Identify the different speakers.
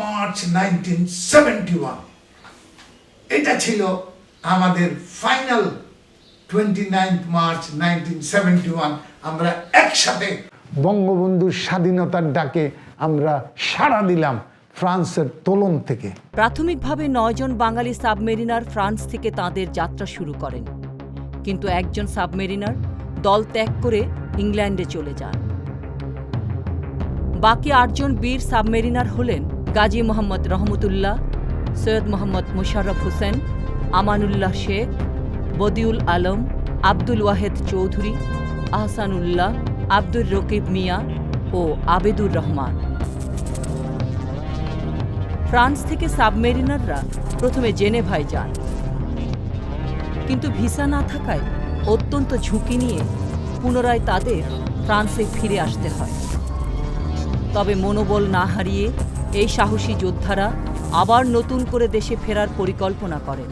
Speaker 1: March 1971 এটা ছিল আমাদের ফাইনাল। 29 মার্চ 1971 আমরা একসাথে বঙ্গবন্ধুর স্বাধীনতার ডাকে আমরা সাড়া দিলাম ফ্রান্সের তোলন থেকে।
Speaker 2: প্রাথমিকভাবে 9 জন বাঙালি সাবমেরিনার ফ্রান্স থেকে তাঁদের যাত্রা শুরু করেন, কিন্তু একজন সাবমেরিনার দল ত্যাগ করে ইংল্যান্ডে চলে যান। বাকি 8 জন বীর সাবমেরিনার হলেন গাজী মোহাম্মদ রহমতুল্লাহ, সৈয়দ মোহাম্মদ মোশাররফ হোসেন, আমানুল্লাহ শেখ, বদিউল আলম, আব্দুল ওয়াহেদ চৌধুরী, আহসানুল্লাহ, আব্দুর রকিব মিয়া ও আবেদুর রহমান। ফ্রান্স থেকে সাবমেরিনাররা প্রথমে জেনেভায় যান, কিন্তু ভিসা না থাকায় অত্যন্ত ঝুঁকি নিয়ে পুনরায় তাদের ফ্রান্সে ফিরে আসতে হয়। তবে মনোবল না হারিয়ে এই সাহসী যোদ্ধারা আবার নতুন করে দেশে ফেরার পরিকল্পনা করেন।